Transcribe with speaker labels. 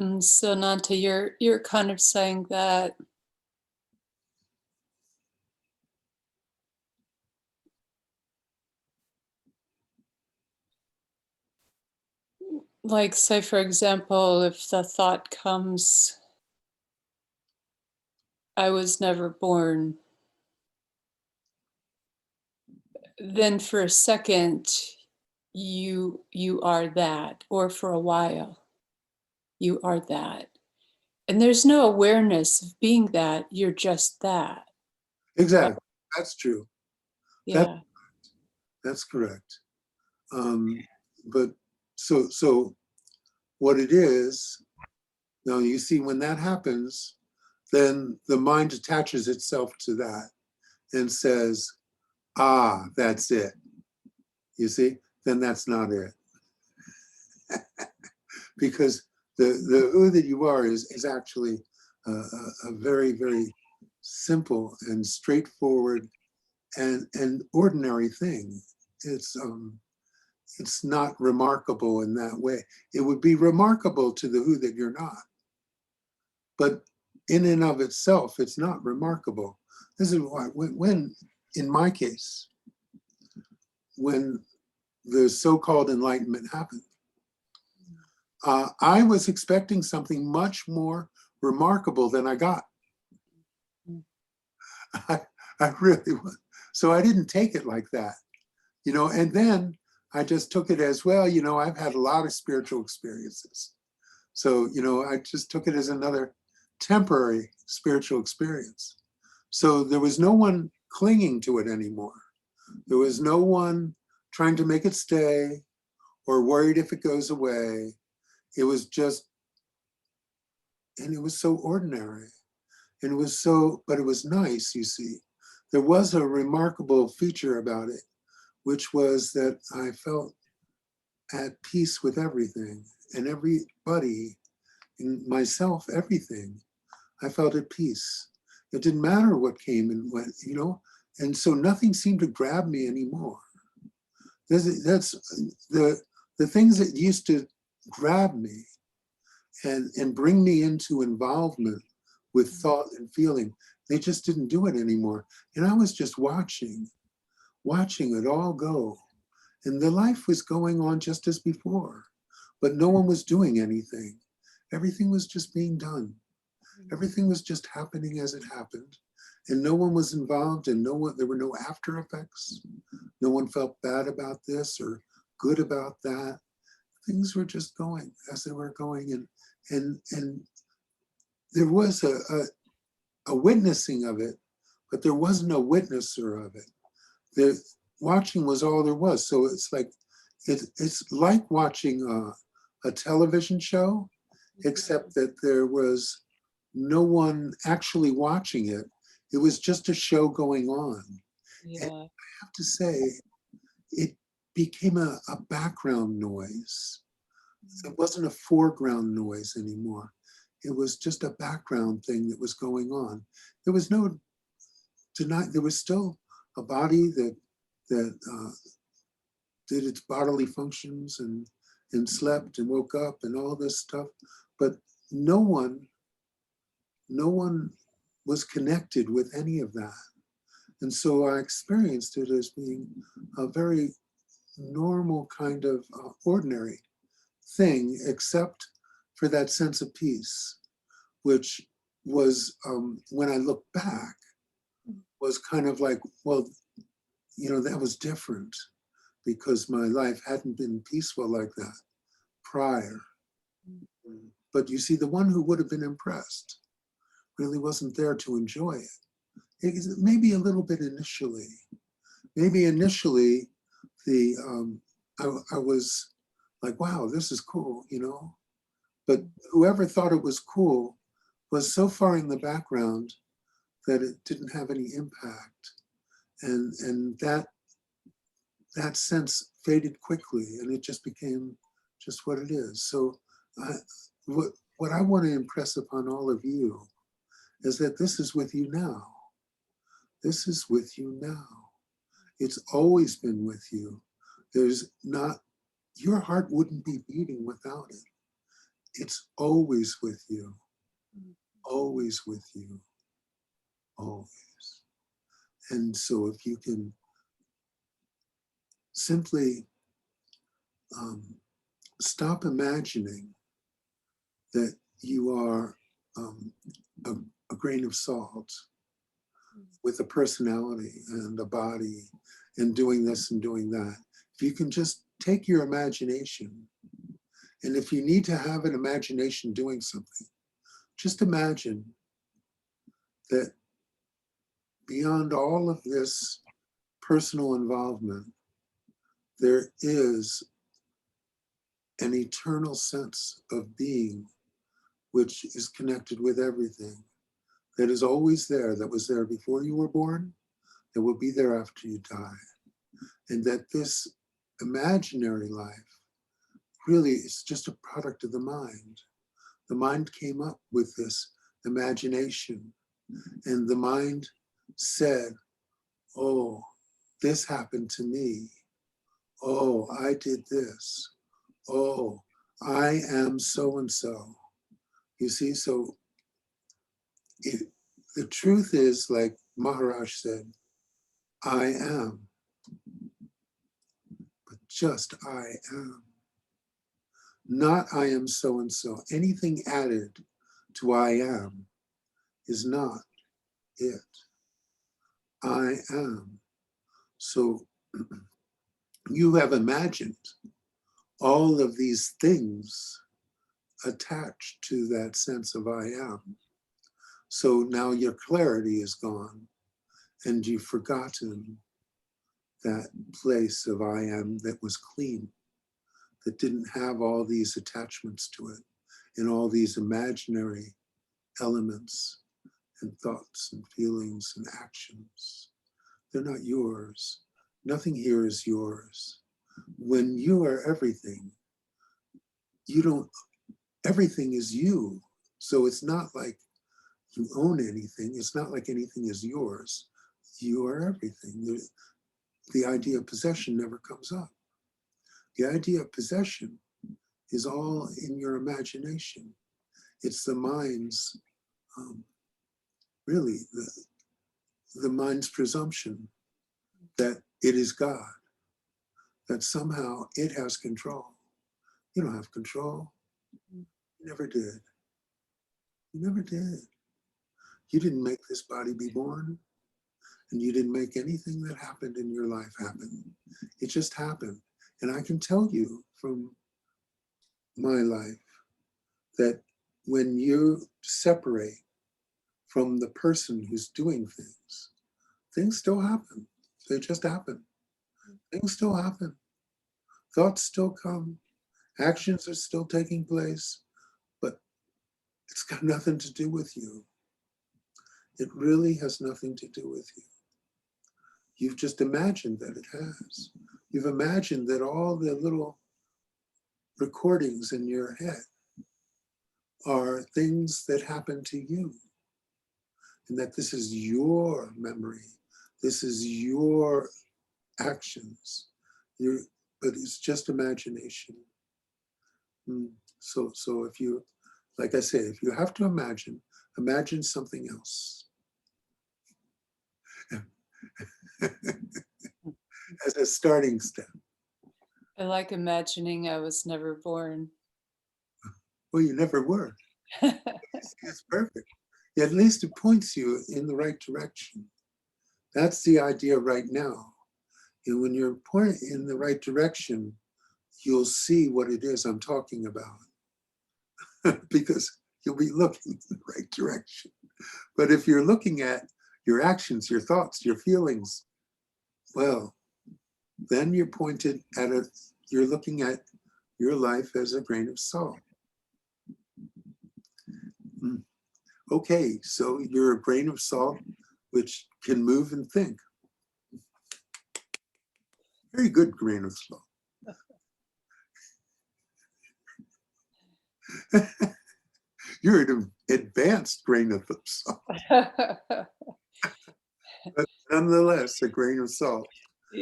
Speaker 1: And so Ananta, you're kind of saying that like, say for example, if the thought comes, I was never born, then for a second you are that, or for a while you are that. And there's no awareness of being that, you're just that.
Speaker 2: Exactly. That's true.
Speaker 1: Yeah.
Speaker 2: That's correct. But so what it is, now you see when that happens, then the mind attaches itself to that and says, ah, that's it. You see, then that's not it. Because the who that you are is actually a very, very simple and straightforward and ordinary thing. It's not remarkable in that way. It would be remarkable to the who that you're not. But in and of itself, it's not remarkable. This is why, when in my case, when the so-called enlightenment happened, I was expecting something much more remarkable than I got. I really was. So I didn't take it like that, and then I just took it as, well, I've had a lot of spiritual experiences. So, I just took it as another temporary spiritual experience. So there was no one clinging to it anymore. There was no one trying to make it stay or worried if it goes away. It was just, and it was so ordinary. And it was so, but it was nice, you see. There was a remarkable feature about it, which was that I felt at peace with everything and everybody, and myself, everything. I felt at peace. It didn't matter what came and went, and so nothing seemed to grab me anymore. That's the things that used to grab me and bring me into involvement with thought and feeling. They just didn't do it anymore. And I was just watching it all go. And the life was going on just as before, but no one was doing anything. Everything was just being done. Everything was just happening as it happened. And no one was involved, and there were no after effects. No one felt bad about this or good about that. Things were just going as they were going. And there was a witnessing of it, but there wasn't a witnesser of it. The watching was all there was. So it's like watching a television show, except that there was no one actually watching it. It was just a show going on. Yeah. And I have to say, it became a background noise. It wasn't a foreground noise anymore. It was just a background thing that was going on. There was no there was still a body that did its bodily functions and slept and woke up and all this stuff, but no one was connected with any of that. And so I experienced it as being a very normal kind of ordinary thing, except for that sense of peace, which was, when I look back, was kind of like, well, that was different because my life hadn't been peaceful like that prior. But you see, the one who would have been impressed really wasn't there to enjoy it. Maybe a little bit initially. Maybe initially, I was like, wow, this is cool, But whoever thought it was cool was so far in the background that it didn't have any impact. And that sense faded quickly, and it just became just what it is. So what I want to impress upon all of you is that this is with you now. This is with you now. It's always been with you. Your heart wouldn't be beating without it. it's always with you, always with you, always. And so if you can simply stop imagining that you are a grain of salt with a personality and a body and doing this and doing that. If you can just take your imagination, and if you need to have an imagination doing something, just imagine that beyond all of this personal involvement, there is an eternal sense of being which is connected with everything, that is always there, that was there before you were born, that will be there after you die. And that this imaginary life really is just a product of the mind. The mind came up with this imagination, and the mind said, oh, this happened to me. Oh, I did this. Oh, I am so-and-so. You see, so the truth is, like Maharaj said, I am, but just I am. Not I am so-and-so. Anything added to I am is not it. I am. So you have imagined all of these things attached to that sense of I am. So now your clarity is gone and you've forgotten that place of I am that was clean, that didn't have all these attachments to it and all these imaginary elements and thoughts and feelings and actions. They're not yours. Nothing here is yours. When you are everything, you don't, everything is you. So it's not like you own anything. It's not like anything is yours. You are everything. The idea of possession never comes up. The idea of possession is all in your imagination. It's the mind's, really, the mind's presumption that it is God, that somehow it has control. You don't have control. You never did. You never did. You didn't make this body be born, and you didn't make anything that happened in your life happen. It just happened. And I can tell you from my life that when you separate from the person who's doing things, things still happen. They just happen. Things still happen. Thoughts still come. Actions are still taking place, but it's got nothing to do with you. It really has nothing to do with you. You've just imagined that it has. You've imagined that all the little recordings in your head are things that happen to you, and that this is your memory. This is your actions. But it's just imagination. So if you, like I say, if you have to imagine something else. As a starting step.
Speaker 1: I like imagining I was never born.
Speaker 2: Well, you never were. It's perfect. At least it points you in the right direction. That's the idea right now. And when you're pointing in the right direction, you'll see what it is I'm talking about. Because you'll be looking in the right direction. But if you're looking at your actions, your thoughts, your feelings, well, then you're pointed at you're looking at your life as a grain of salt. Okay, so you're a grain of salt which can move and think. Very good grain of salt. You're an advanced grain of salt. But nonetheless, a grain of salt.